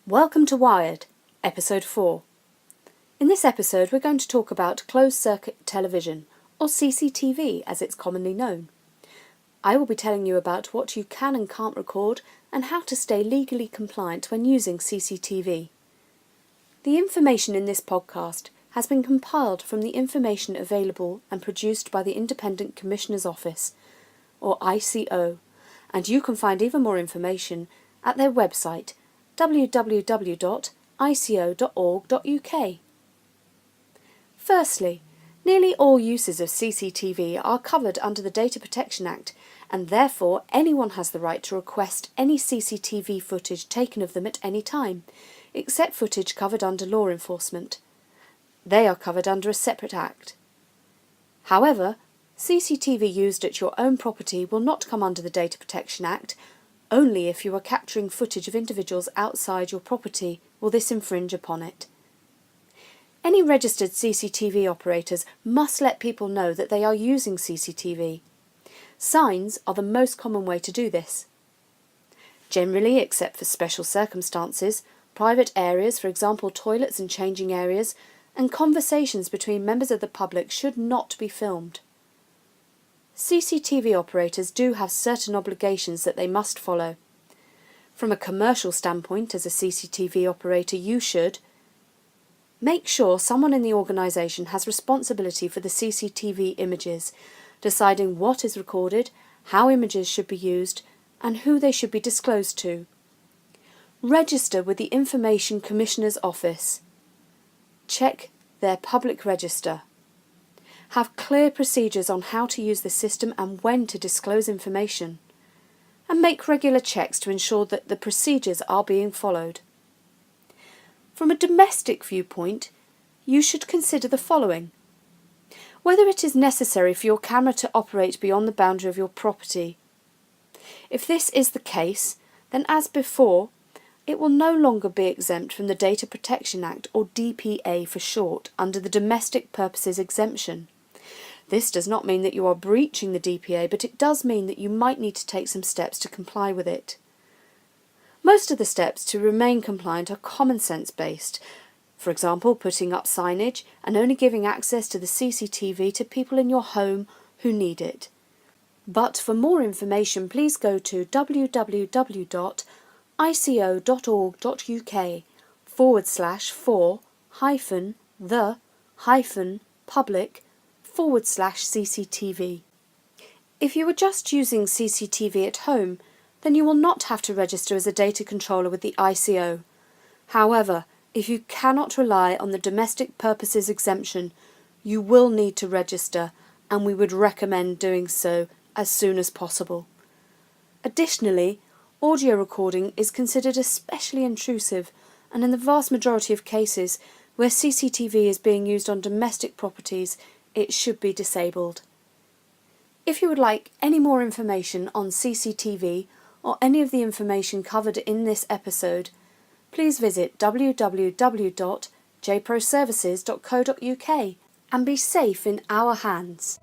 Welcome to Wired, Episode 4. In this episode we're going to talk about closed-circuit television, or CCTV as it's commonly known. I will be telling you about what you can and can't record and how to stay legally compliant when using CCTV. The information in this podcast has been compiled from the information available and produced by the Independent Commissioner's Office, or ICO, and you can find even more information at their website www.ico.org.uk. Firstly, nearly all uses of CCTV are covered under the Data Protection Act, and therefore anyone has the right to request any CCTV footage taken of them at any time, except footage covered under law enforcement. They are covered under a separate act. However, CCTV used at your own property will not come under the Data Protection Act. Only if you are capturing footage of individuals outside your property will this infringe upon it. Any registered CCTV operators must let people know that they are using CCTV. Signs are the most common way to do this. Generally, except for special circumstances, private areas, for example toilets and changing areas, and conversations between members of the public should not be filmed. CCTV operators do have certain obligations that they must follow. From a commercial standpoint, as a CCTV operator, you should make sure someone in the organisation has responsibility for the CCTV images, deciding what is recorded, how images should be used, and who they should be disclosed to. Register with the Information Commissioner's Office. Check their public register. Have clear procedures on how to use the system and when to disclose information. And make regular checks to ensure that the procedures are being followed. From a domestic viewpoint, you should consider the following. Whether it is necessary for your camera to operate beyond the boundary of your property. If this is the case, then as before, it will no longer be exempt from the Data Protection Act, or DPA for short, under the Domestic Purposes Exemption. This does not mean that you are breaching the DPA, but it does mean that you might need to take some steps to comply with it. Most of the steps to remain compliant are common sense based. For example, putting up signage and only giving access to the CCTV to people in your home who need it. But for more information, please go to www.ico.org.uk/for-the-public/CCTV. If you are just using CCTV at home, then you will not have to register as a data controller with the ICO. However, if you cannot rely on the Domestic Purposes Exemption, you will need to register, and we would recommend doing so as soon as possible. Additionally, audio recording is considered especially intrusive, and in the vast majority of cases where CCTV is being used on domestic properties, it should be disabled. If you would like any more information on CCTV or any of the information covered in this episode, please visit www.jproservices.co.uk and be safe in our hands.